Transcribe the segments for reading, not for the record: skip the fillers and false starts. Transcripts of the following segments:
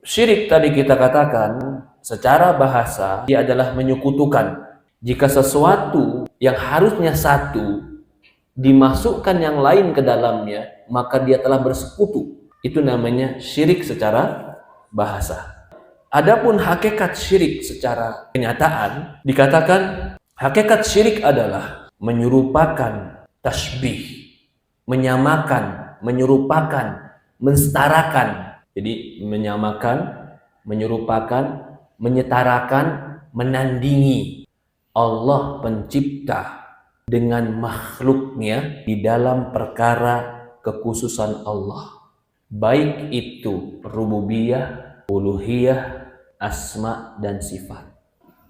Syirik tadi kita katakan secara bahasa dia adalah menyekutukan. Jika sesuatu yang harusnya satu dimasukkan yang lain ke dalamnya, maka dia telah bersekutu. Itu namanya syirik secara bahasa. Adapun hakikat syirik secara kenyataan, dikatakan hakikat syirik adalah menyerupakan, tasbih, menyamakan, menyerupakan, mensetarakan. Jadi menyamakan, menyerupakan, menyetarakan, menandingi Allah pencipta dengan makhluknya di dalam perkara kekhususan Allah. Baik itu rububiyah, uluhiyah, asma, dan sifat.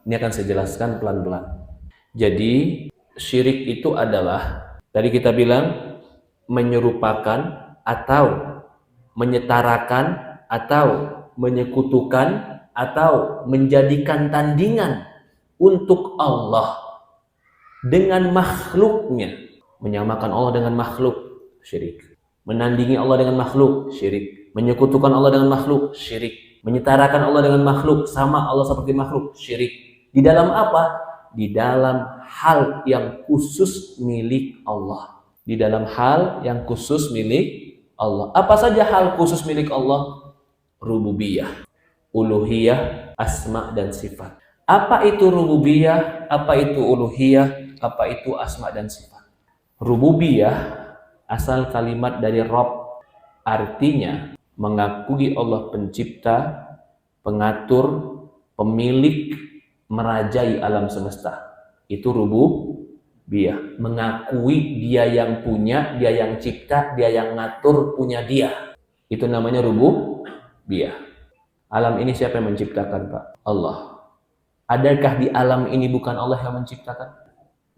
Ini akan saya jelaskan pelan-pelan. Jadi syirik itu adalah, tadi kita bilang, menyerupakan atau menyetarakan atau menyekutukan atau menjadikan tandingan untuk Allah dengan makhluknya. Menyamakan Allah dengan makhluk, syirik. Menandingi Allah dengan makhluk, syirik. Menyekutukan Allah dengan makhluk, syirik. Menyetarakan Allah dengan makhluk, sama Allah seperti makhluk, syirik. Di dalam apa? Di dalam hal yang khusus milik Allah. Di dalam hal yang khusus milik Allah. Apa saja hal khusus milik Allah? Rububiyah, uluhiyah, asma, dan sifat. Apa itu rububiyah? Apa itu uluhiyah? Apa itu asma dan sifat? Rububiyah asal kalimat dari Rabb, artinya mengakui Allah pencipta, pengatur, pemilik, merajai alam semesta. Itu rububiyah. Mengakui dia yang punya, dia yang cipta, dia yang ngatur, punya dia. Itu namanya rububiyah. Alam ini siapa yang menciptakan, Pak? Allah. Adakah di alam ini bukan Allah yang menciptakan?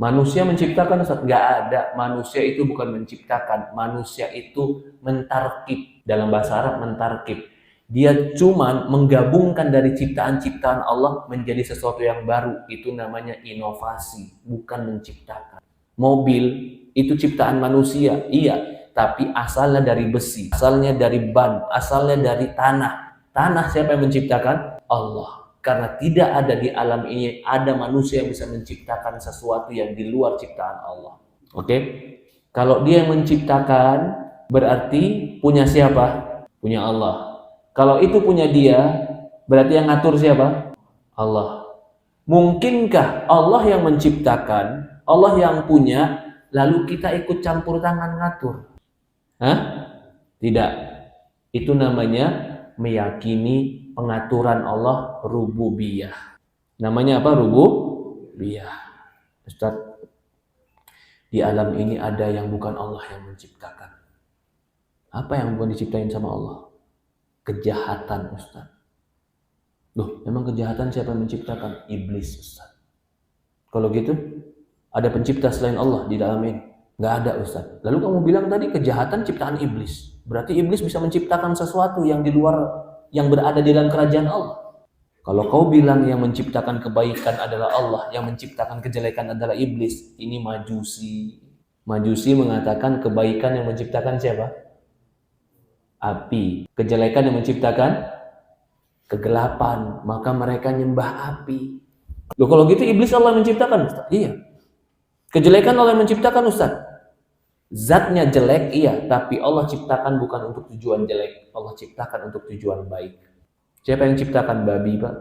Manusia menciptakan, Ustaz? Nggak ada. Manusia itu bukan menciptakan. Manusia itu mentarkib. Dalam bahasa Arab, mentarkib. Dia cuma menggabungkan dari ciptaan-ciptaan Allah menjadi sesuatu yang baru. Itu namanya inovasi, bukan menciptakan. Mobil itu ciptaan manusia, iya. Tapi asalnya dari besi, asalnya dari ban, asalnya dari tanah. Tanah siapa yang menciptakan? Allah. Karena tidak ada di alam ini ada manusia yang bisa menciptakan sesuatu yang di luar ciptaan Allah. Oke? Kalau dia yang menciptakan, berarti punya siapa? Punya Allah. Kalau itu punya dia, berarti yang ngatur siapa? Allah. Mungkinkah Allah yang menciptakan, Allah yang punya, lalu kita ikut campur tangan ngatur? Hah? Tidak. Itu namanya meyakini pengaturan Allah rububiyah. Namanya apa? Rububiyah. Ustaz, di alam ini ada yang bukan Allah yang menciptakan. Apa yang bukan diciptain sama Allah? Kejahatan, Ustaz. Loh, memang kejahatan siapa yang menciptakan? Iblis, Ustaz. Kalau gitu, ada pencipta selain Allah di dalam ini? Nggak ada, Ustaz. Lalu kamu bilang tadi kejahatan ciptaan iblis. Berarti iblis bisa menciptakan sesuatu yang di luar, yang berada di dalam kerajaan Allah. Kalau kau bilang yang menciptakan kebaikan adalah Allah, yang menciptakan kejelekan adalah iblis, ini majusi. Majusi mengatakan kebaikan yang menciptakan siapa? Api. Kejelekan yang menciptakan kegelapan. Maka mereka nyembah api. Loh, kalau gitu iblis Allah yang menciptakan, Ustaz? Iya. Kejelekan Allah yang menciptakan, Ustaz? Zatnya jelek, iya, tapi Allah ciptakan bukan untuk tujuan jelek. Allah ciptakan untuk tujuan baik. Siapa yang ciptakan babi, Pak?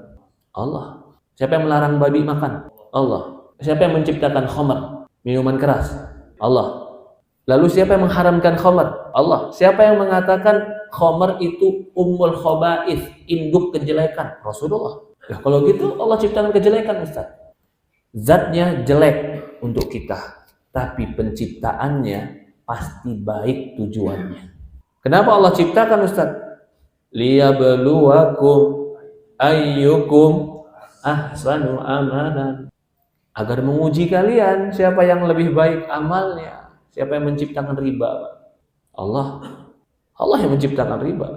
Allah. Siapa yang melarang babi makan? Allah. Siapa yang menciptakan khamar, minuman keras? Allah. Lalu siapa yang mengharamkan khamar? Allah. Siapa yang mengatakan khamar itu ummul khaba'ith, induk kejelekan? Rasulullah. Ya, kalau gitu Allah ciptakan kejelekan, Ustaz. Zatnya jelek untuk kita, tapi penciptaannya pasti baik tujuannya. Kenapa Allah ciptakan, Ustaz? Liyabluwakum ayyukum ahsanu amalan. Agar menguji kalian siapa yang lebih baik amalnya. Siapa yang menciptakan riba? Allah. Allah yang menciptakan riba.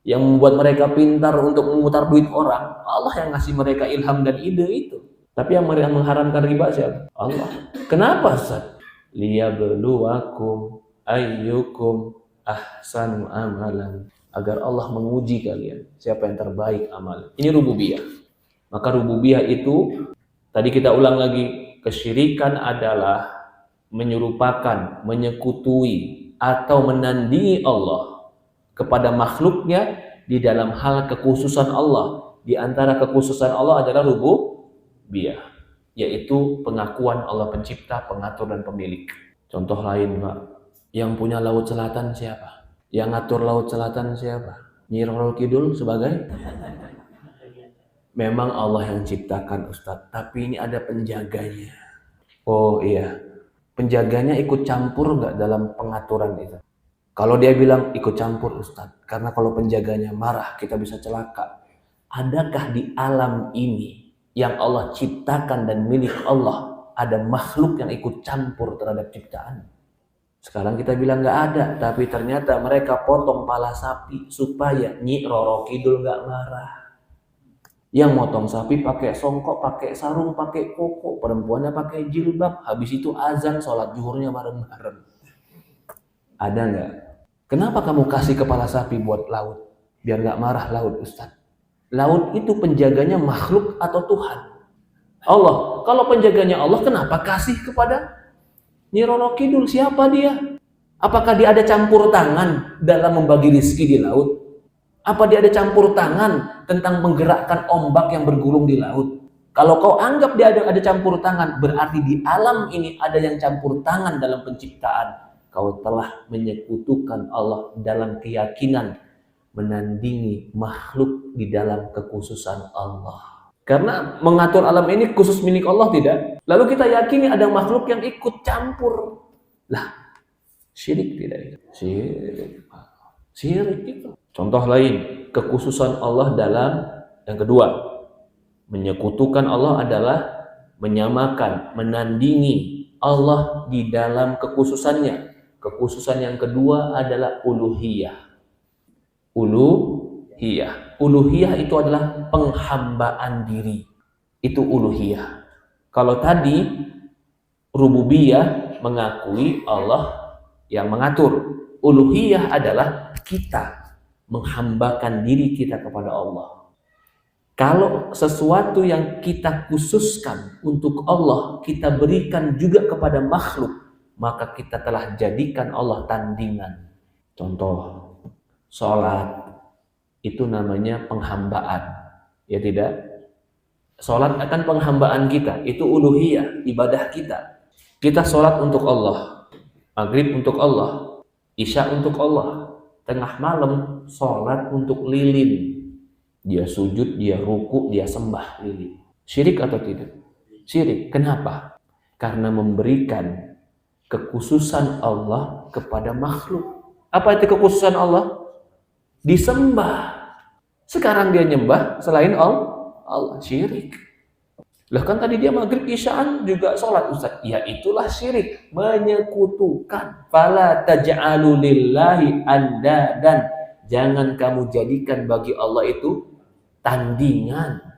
Yang membuat mereka pintar untuk memutar duit orang. Allah yang ngasih mereka ilham dan ide itu. Tapi yang mengharamkan riba siapa? Allah. Kenapa, Ustaz? Liyabluwakum ayyukum ahsanu amalan. agar Allah menguji kalian siapa yang terbaik amal. Ini rububiyah. Maka rububiyah itu tadi kita ulang lagi, kesyirikan adalah menyerupakan, menyekutui atau menandingi Allah kepada makhluknya di dalam hal kekhususan Allah. Di antara kekhususan Allah adalah rububiyah, yaitu pengakuan Allah pencipta, pengatur dan pemilik. Contoh lain, Pak, yang punya laut selatan siapa? Yang ngatur laut selatan siapa? Nyi Roro Kidul sebagai? Memang Allah yang ciptakan, Ustadz, tapi ini ada penjaganya. Oh iya, penjaganya ikut campur nggak dalam pengaturan itu? Kalau dia bilang ikut campur, Ustadz, karena kalau penjaganya marah kita bisa celaka. Adakah di alam ini yang Allah ciptakan dan milik Allah ada makhluk yang ikut campur terhadap ciptaan? Sekarang kita bilang nggak ada, tapi ternyata mereka potong pala sapi supaya Nyi Roro Kidul nggak marah. Yang motong sapi pakai songkok, pakai sarung, pakai koko, perempuannya pakai jilbab, habis itu azan sholat zuhurnya bareng-bareng. Ada nggak? Kenapa kamu kasih kepala sapi buat laut? Biar nggak marah laut, Ustaz. Laut itu penjaganya makhluk atau Tuhan? Allah. Kalau penjaganya Allah, kenapa kasih kepada Nyi Roro Kidul? Siapa dia? Apakah dia ada campur tangan dalam membagi rizki di laut? Apa dia ada campur tangan tentang menggerakkan ombak yang bergulung di laut? Kalau kau anggap dia ada campur tangan, berarti di alam ini ada yang campur tangan dalam penciptaan. Kau telah menyekutukan Allah dalam keyakinan menandingi makhluk di dalam kekhususan Allah. Karena mengatur alam ini khusus milik Allah, tidak? Lalu kita yakini ada makhluk yang ikut campur. Lah, syirik tidak? Syirik itu. Contoh lain, kekhususan Allah dalam yang kedua, menyekutukan Allah adalah menyamakan, menandingi Allah di dalam kekhususannya. Kekhususan yang kedua adalah uluhiyah. Uluhiyah itu adalah penghambaan diri. Itu uluhiyah. Kalau tadi rububiyah mengakui Allah yang mengatur. Uluhiyah adalah kita menghambakan diri kita kepada Allah. Kalau sesuatu yang kita khususkan untuk Allah, kita berikan juga kepada makhluk, maka kita telah jadikan Allah tandingan. Contoh, sholat itu namanya penghambaan, ya tidak? Sholat akan penghambaan kita, itu uluhiyah, ibadah kita. Kita sholat untuk Allah, maghrib untuk Allah, isya untuk Allah, tengah malam sholat untuk lilin. Dia sujud, dia ruku, dia sembah lilin. Syirik atau tidak? Syirik. Kenapa? Karena memberikan kekhususan Allah kepada makhluk. Apa itu kekhususan Allah? Disembah. Sekarang dia nyembah selain Allah. Syirik. Lah kan tadi dia maghrib isyaan juga sholat, Ustaz. Ya itulah syirik, menyekutukan. Fala taj'alu lillahi andadan. Jangan kamu jadikan bagi Allah itu tandingan.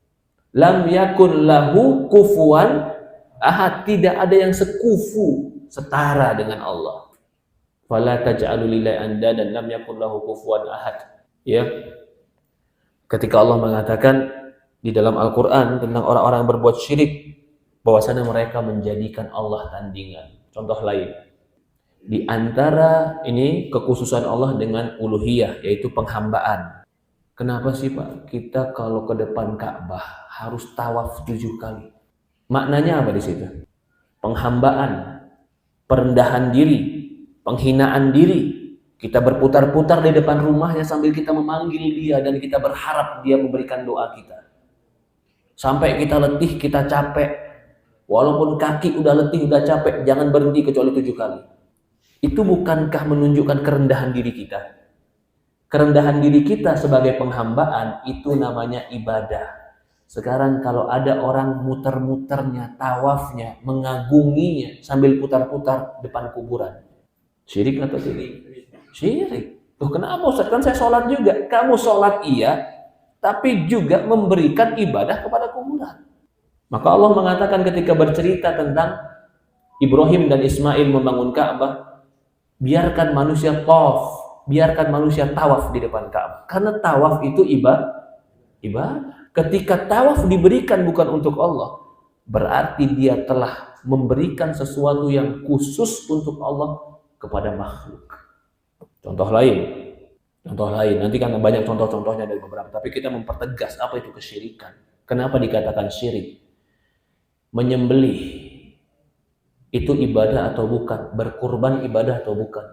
Lam yakun lahu kufuwan ahad. Tidak ada yang sekufu, setara dengan Allah. Fala taj'alu lillahi andadan lam yakun lahu kufuwan ahad. Ya. Ketika Allah mengatakan di dalam Al-Quran tentang orang-orang yang berbuat syirik, bahwasanya mereka menjadikan Allah tandingan. Contoh lain, di antara ini kekhususan Allah dengan uluhiyah, yaitu penghambaan. Kenapa sih Pak, kita kalau ke depan Ka'bah harus tawaf 7 kali? Maknanya apa di situ? Penghambaan, perendahan diri, penghinaan diri. Kita berputar-putar di depan rumahnya sambil kita memanggil dia dan kita berharap dia memberikan doa kita. Sampai kita letih, kita capek. Walaupun kaki udah letih, udah capek, jangan berhenti kecuali 7 kali. Itu bukankah menunjukkan kerendahan diri kita? Kerendahan diri kita sebagai penghambaan, itu namanya ibadah. Sekarang kalau ada orang muter-muternya, tawafnya, mengagunginya, sambil putar-putar depan kuburan. Syirik atau tidak? Syirik. Tuh kenapa Ustaz? Kan saya sholat juga. Kamu sholat iya, tapi juga memberikan ibadah kepada kuburan. Maka Allah mengatakan ketika bercerita tentang Ibrahim dan Ismail membangun Ka'bah, biarkan manusia tawaf biarkan manusia tawaf di depan Ka'bah. Karena tawaf itu ibadah. Ketika tawaf diberikan bukan untuk Allah, berarti dia telah memberikan sesuatu yang khusus untuk Allah kepada makhluk. Contoh lain, nanti kan banyak contoh-contohnya dari beberapa, tapi kita mempertegas apa itu kesyirikan. Kenapa dikatakan syirik? Menyembelih itu ibadah atau bukan? Berkurban ibadah atau bukan?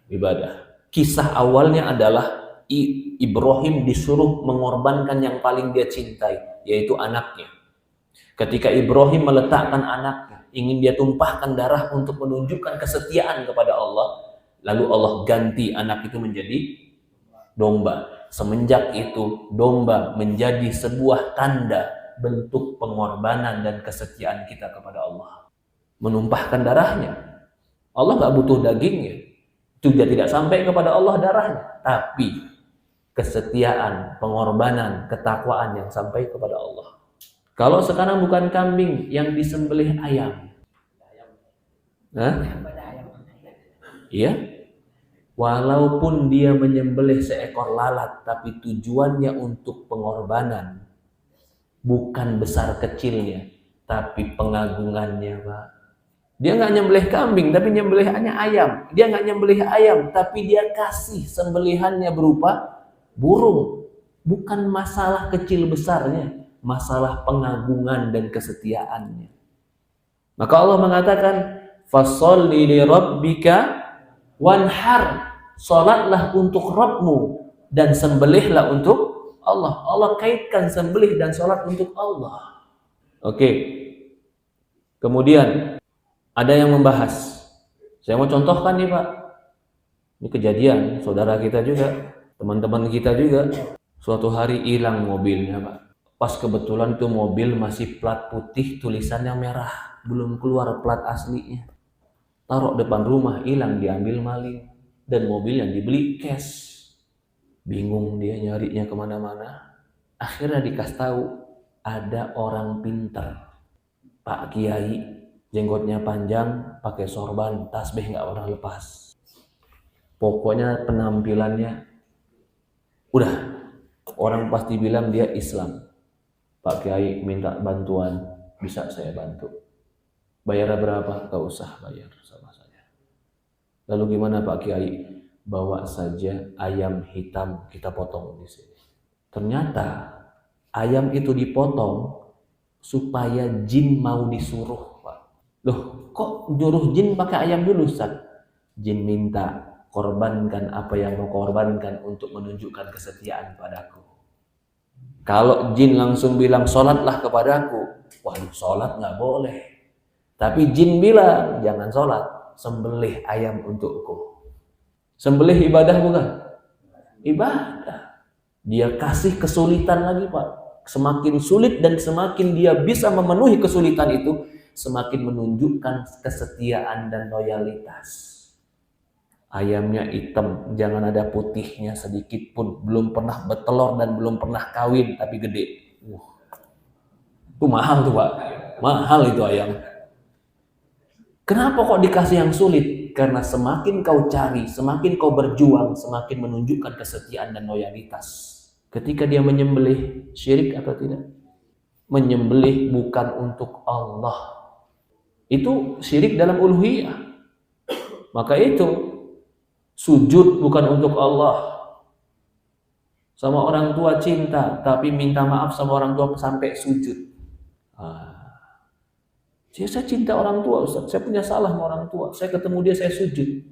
Ibadah. Kisah awalnya adalah Ibrahim disuruh mengorbankan yang paling dia cintai, yaitu anaknya. Ketika Ibrahim meletakkan anaknya, ingin dia tumpahkan darah untuk menunjukkan kesetiaan kepada Allah, lalu Allah ganti anak itu menjadi domba. Semenjak itu, domba menjadi sebuah tanda bentuk pengorbanan dan kesetiaan kita kepada Allah. Menumpahkan darahnya. Allah nggak butuh dagingnya. Juga tidak sampai kepada Allah darahnya. Tapi kesetiaan, pengorbanan, ketakwaan yang sampai kepada Allah. Kalau sekarang bukan kambing, yang disembelih ayam. Iya. Walaupun dia menyembelih seekor lalat, tapi tujuannya untuk pengorbanan. Bukan besar kecilnya, tapi pengagungannya, Pak. Dia nggak nyembelih kambing, tapi nyembelihannya ayam. Dia nggak nyembelih ayam, tapi dia kasih sembelihannya berupa burung. Bukan masalah kecil besarnya, masalah pengagungan dan kesetiaannya. Maka Allah mengatakan, fasholli li rabbika wanhar, salatlah untuk Rabbmu dan sembelihlah untuk Allah. Allah kaitkan sembelih dan salat untuk Allah. Oke. Kemudian ada yang membahas. Saya mau contohkan nih, Pak. Ini kejadian saudara kita juga, teman-teman kita juga. Suatu hari hilang mobilnya, Pak. Pas kebetulan tuh mobil masih plat putih, tulisannya merah, belum keluar plat aslinya. Taruh depan rumah, hilang, diambil maling. Dan mobil yang dibeli cash. Bingung dia nyarinya kemana-mana. Akhirnya dikasih tahu ada orang pintar, Pak Kiai, jenggotnya panjang, pakai sorban, tasbih nggak pernah lepas. Pokoknya penampilannya, udah orang pasti bilang dia Islam. Pak Kiai minta bantuan, bisa saya bantu. Bayar berapa? Gak usah bayar sama saya. Lalu gimana Pak Kiai? Bawa saja ayam hitam, kita potong di sini. Ternyata ayam itu dipotong supaya jin mau disuruh, Pak. Loh, kok nyuruh jin pakai ayam dulu, Ustaz? Jin minta, korbankan apa yang mau korbankan untuk menunjukkan kesetiaan padaku. Kalau jin langsung bilang, sholatlah kepadaku, waduh, sholat nggak boleh. Tapi jin bilang, jangan sholat, sembelih ayam untukku. Sembelih ibadah bukan? Ibadah. Dia kasih kesulitan lagi, Pak. Semakin sulit dan semakin dia bisa memenuhi kesulitan itu, semakin menunjukkan kesetiaan dan loyalitas. Ayamnya hitam, jangan ada putihnya sedikit pun. Belum pernah bertelur dan belum pernah kawin, tapi gede. Itu mahal tuh, Pak. Mahal itu ayam. Kenapa kok dikasih yang sulit? Karena semakin kau cari, semakin kau berjuang, semakin menunjukkan kesetiaan dan loyalitas. Ketika dia menyembelih, syirik atau tidak? Menyembelih bukan untuk Allah. Itu syirik dalam uluhiyah. Maka itu, sujud bukan untuk Allah. Sama orang tua cinta, tapi minta maaf sama orang tua sampai sujud. Saya cinta orang tua, Ustaz. Saya punya salah sama orang tua. Saya ketemu dia, saya sujud.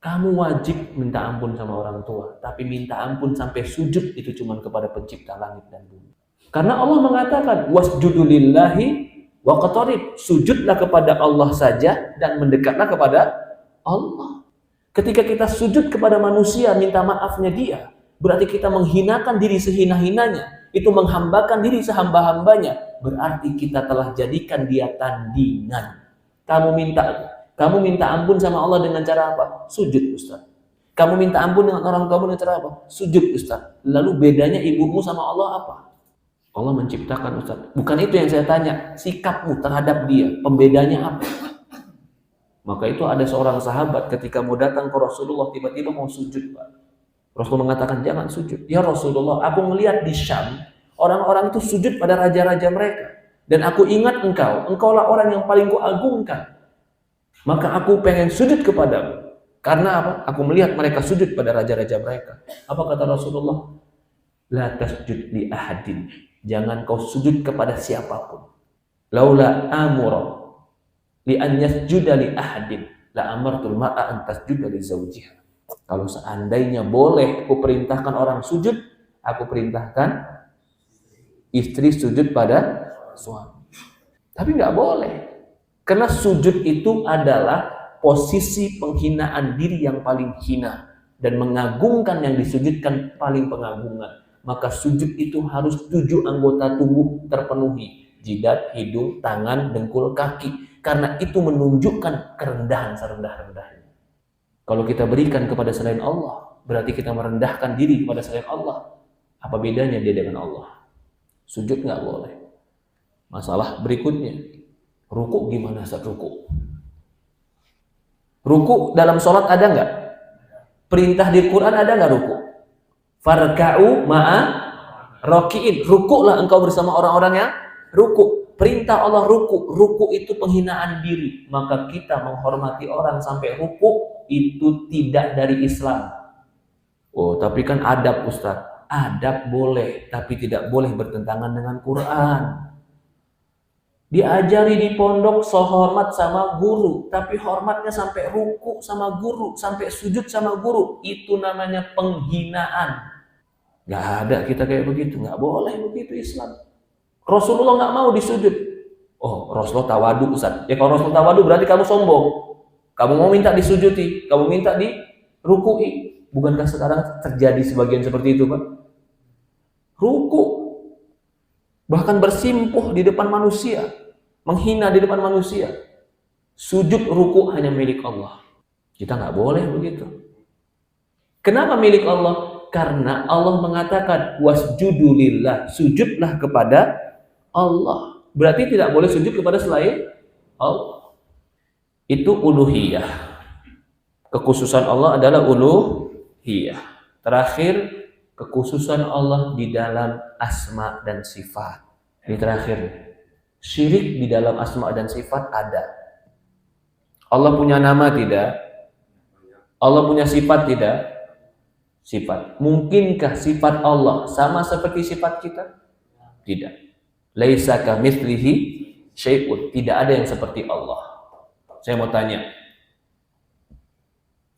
Kamu wajib minta ampun sama orang tua. Tapi minta ampun sampai sujud itu cuma kepada pencipta langit dan bumi. Karena Allah mengatakan, wasjudu lillahi waqtarib. Sujudlah kepada Allah saja dan mendekatlah kepada Allah. Ketika kita sujud kepada manusia, minta maafnya dia, berarti kita menghinakan diri sehina-hinanya. Itu menghambakan diri sehamba-hambanya. Berarti kita telah jadikan dia tandingan. Kamu minta ampun sama Allah dengan cara apa? Sujud, Ustaz. Kamu minta ampun dengan orang tuamu dengan cara apa? Sujud, Ustaz. Lalu bedanya ibumu sama Allah apa? Allah menciptakan, Ustaz. Bukan itu yang saya tanya. Sikapmu terhadap dia, pembedanya apa? Maka itu ada seorang sahabat ketika mau datang ke Rasulullah, tiba-tiba mau sujud, Pak. Rasulullah mengatakan, jangan sujud. Ya Rasulullah, aku melihat di Syam, orang-orang itu sujud pada raja-raja mereka. Dan aku ingat engkaulah orang yang paling kuagungkan. Maka aku pengen sujud kepadamu. Karena apa? Aku melihat mereka sujud pada raja-raja mereka. Apa kata Rasulullah? La tasjud li ahadin. Jangan kau sujud kepada siapapun. Laula amura li an yasjuda li ahadin la amartul mar'a an tasjuda li zawjiha. Kalau seandainya boleh aku perintahkan orang sujud, aku perintahkan istri sujud pada suami. Tapi nggak boleh. Karena sujud itu adalah posisi penghinaan diri yang paling hina dan mengagungkan yang disujudkan paling pengagungan. Maka sujud itu harus 7 anggota tubuh terpenuhi. Jidat, hidung, tangan, dengkul, kaki. Karena itu menunjukkan kerendahan serendah-rendahnya. Kalau kita berikan kepada selain Allah, berarti kita merendahkan diri kepada selain Allah. Apa bedanya dia dengan Allah? Sujud nggak boleh. Masalah berikutnya, ruku gimana saat ruku? Ruku dalam sholat ada nggak? Perintah di Quran ada nggak ruku? Farka'u ma'a roki'in. Rukuklah engkau bersama orang-orang yang ruku. Perintah Allah ruku. Ruku itu penghinaan diri. Maka kita menghormati orang sampai ruku itu tidak dari Islam. Oh, tapi kan adab, Ustaz. Adab boleh, tapi tidak boleh bertentangan dengan Quran. Diajari di pondok sehormat sama guru, tapi hormatnya sampai ruku sama guru, sampai sujud sama guru. Itu namanya penghinaan. Gak ada kita kayak begitu, gak boleh begitu Islam. Rasulullah nggak mau disujud. Oh, Rasulullah tawadu, Ustaz. Ya kalau Rasulullah tawadu berarti kamu sombong. Kamu mau minta disujuti, kamu minta dirukui. Bukankah sekarang terjadi sebagian seperti itu, Pak? Ruku. Bahkan bersimpuh di depan manusia, menghina di depan manusia. Sujud ruku hanya milik Allah. Kita nggak boleh begitu. Kenapa milik Allah? Karena Allah mengatakan wasjudu lillah, sujudlah kepada Allah. Berarti tidak boleh sujud kepada selain Allah. Itu uluhiyah. Kekhususan Allah adalah uluhiyah. Terakhir, kekhususan Allah di dalam asma dan sifat. Ini terakhir. Syirik di dalam asma dan sifat ada. Allah punya nama tidak? Allah punya sifat tidak? Sifat. Mungkinkah sifat Allah sama seperti sifat kita? Tidak. Laisa kamitslihi syai'un. Tidak ada yang seperti Allah. Saya mau tanya.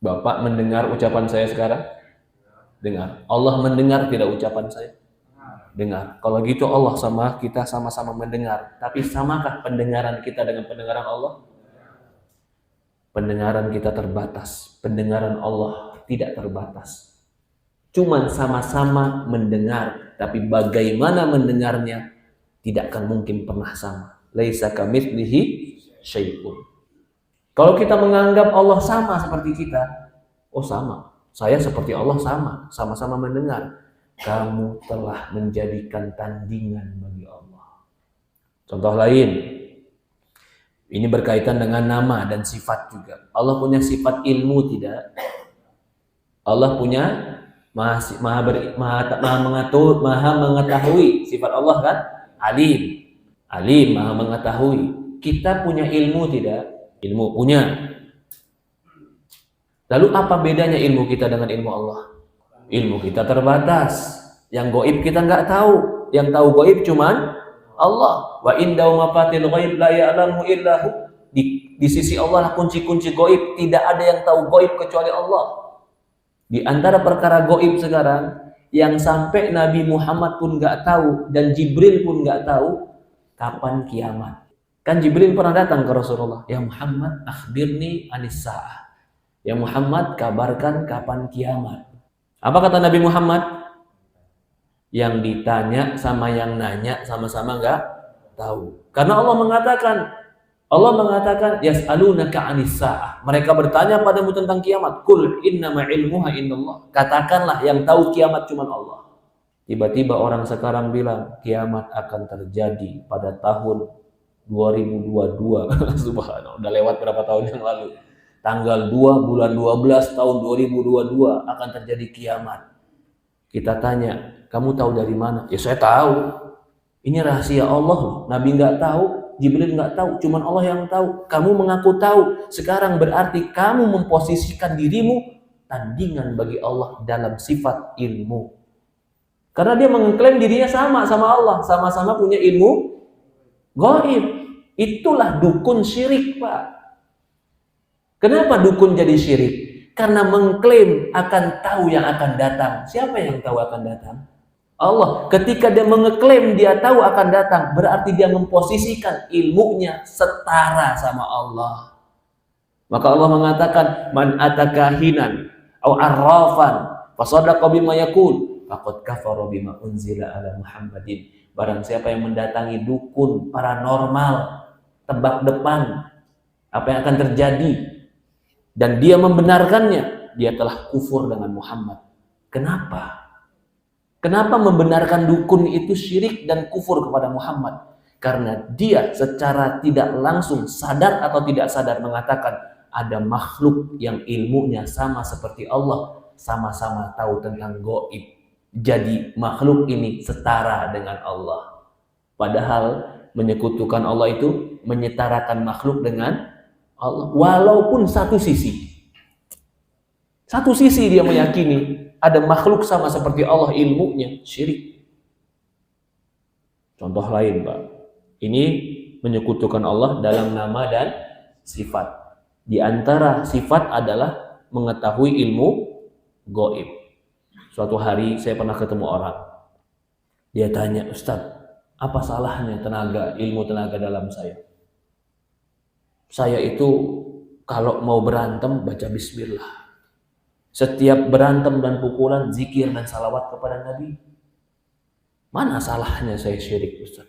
Bapak mendengar ucapan saya sekarang? Dengar. Allah mendengar tidak ucapan saya? Dengar. Kalau gitu Allah sama kita sama-sama mendengar. Tapi samakah pendengaran kita dengan pendengaran Allah? Pendengaran kita terbatas. Pendengaran Allah tidak terbatas. Cuman sama-sama mendengar. Tapi bagaimana mendengarnya tidak akan mungkin pernah sama. Laisa kamitslihi syai'un. Kalau kita menganggap Allah sama seperti kita, oh sama. Saya seperti Allah sama. Sama-sama mendengar. Kamu telah menjadikan tandingan bagi Allah. Contoh lain. Ini berkaitan dengan nama dan sifat juga. Allah punya sifat ilmu tidak? Allah punya maha mengetahui. Sifat Allah kan? Alim. Alim, maha mengetahui. Kita punya ilmu tidak? Ilmu punya. Lalu apa bedanya ilmu kita dengan ilmu Allah? Ilmu kita terbatas. Yang gaib kita nggak tahu. Yang tahu gaib cuman Allah. Wa indahu mafatihul ghaib la ya'lamu illahu. Di sisi Allah lah kunci-kunci gaib. Tidak ada yang tahu gaib kecuali Allah. Di antara perkara gaib sekarang, yang sampai Nabi Muhammad pun nggak tahu dan Jibril pun nggak tahu kapan kiamat. Kan Jibril pernah datang ke Rasulullah. Ya Muhammad, akhbirni anis sa'ah. Ya Muhammad, kabarkan kapan kiamat. Apa kata Nabi Muhammad? Yang ditanya sama yang nanya sama-sama nggak tahu. Karena Allah mengatakan yas'alunaka 'anis sa'ah. Mereka bertanya padamu tentang kiamat. Qul innama 'ilmuha indallah. Katakanlah yang tahu kiamat cuma Allah. Tiba-tiba orang sekarang bilang kiamat akan terjadi pada tahun 2022. Subhanallah, udah lewat berapa tahun yang lalu. tanggal 2 bulan 12 tahun 2022 akan terjadi kiamat. Kita tanya, kamu tahu dari mana? Ya saya tahu. Ini rahasia Allah. Nabi nggak tahu, Jibril nggak tahu, cuman Allah yang tahu. Kamu mengaku tahu. Sekarang berarti kamu memposisikan dirimu tandingan bagi Allah dalam sifat ilmu. Karena dia mengklaim dirinya sama Allah, sama-sama punya ilmu gaib. Itulah dukun syirik, Pak. Kenapa dukun jadi syirik? Karena mengklaim akan tahu yang akan datang. Siapa yang tahu akan datang? Allah. Ketika dia mengeklaim dia tahu akan datang, berarti dia memposisikan ilmunya setara sama Allah. Maka Allah mengatakan, man atakahinan au arrafan fasadaqa bima yaqul faqad kafara bima unzila ala Muhammadin. Barang siapa yang mendatangi dukun paranormal, tebak depan apa yang akan terjadi, dan dia membenarkannya, dia telah kufur dengan Muhammad. Kenapa? Kenapa membenarkan dukun itu syirik dan kufur kepada Muhammad? Karena dia secara tidak langsung, sadar atau tidak sadar, mengatakan ada makhluk yang ilmunya sama seperti Allah, sama-sama tahu tentang gaib. Jadi makhluk ini setara dengan Allah. Padahal menyekutukan Allah itu menyetarakan makhluk dengan Allah, walaupun satu sisi dia meyakini ada makhluk sama seperti Allah ilmunya, syirik. Contoh lain, Pak. Ini menyekutukan Allah dalam nama dan sifat. Di antara sifat adalah mengetahui ilmu gaib. Suatu hari saya pernah ketemu orang. Dia tanya, Ustadz, apa salahnya ilmu tenaga dalam saya? Saya itu kalau mau berantem baca bismillah. Setiap berantem dan pukulan zikir dan salawat kepada Nabi. Mana salahnya saya syirik, Ustaz?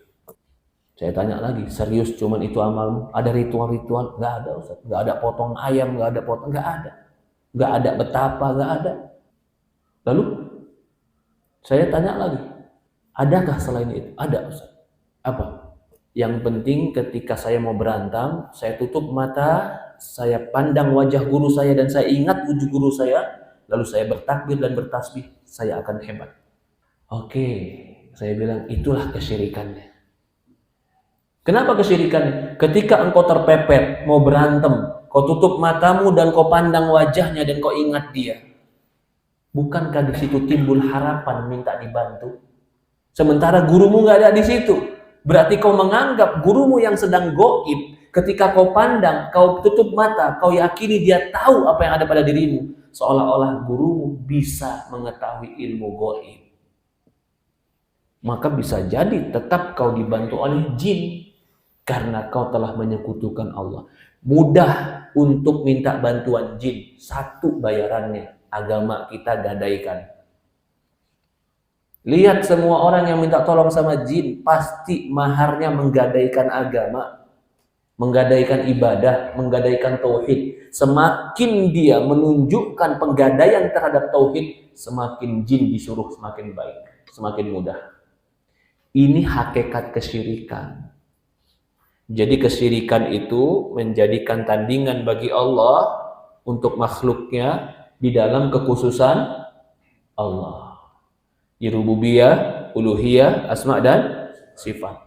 Saya tanya lagi, serius cuman itu amalmu? Ada ritual-ritual? Nggak ada, Ustaz. Nggak ada potong ayam, nggak ada. Nggak ada betapa, nggak ada. Lalu saya tanya lagi, adakah selain itu? Ada, Ustaz. Apa? Yang penting ketika saya mau berantem, saya tutup mata, saya pandang wajah guru saya dan saya ingat wujud guru saya, lalu saya bertakbir dan bertasbih, saya akan hebat. Oke, saya bilang itulah kesyirikannya. Kenapa kesyirikannya? Ketika engkau terpepet, mau berantem, kau tutup matamu dan kau pandang wajahnya dan kau ingat dia. Bukankah di situ timbul harapan minta dibantu? Sementara gurumu nggak ada di situ. Berarti kau menganggap gurumu yang sedang gaib, ketika kau pandang, kau tutup mata, kau yakini dia tahu apa yang ada pada dirimu, seolah-olah gurumu bisa mengetahui ilmu gaib. Maka bisa jadi tetap kau dibantu oleh jin, karena kau telah menyekutukan Allah. Mudah untuk minta bantuan jin, satu bayarannya, agama kita gadaikan. Lihat semua orang yang minta tolong sama jin, pasti maharnya menggadaikan agama, menggadaikan ibadah, menggadaikan tauhid. Semakin dia menunjukkan penggadaian terhadap tauhid, semakin jin disuruh semakin baik, semakin mudah. Ini hakikat kesyirikan. Jadi kesyirikan itu menjadikan tandingan bagi Allah untuk makhluknya di dalam kekhususan Allah. Di rububiyah, uluhiyah, asma dan sifat.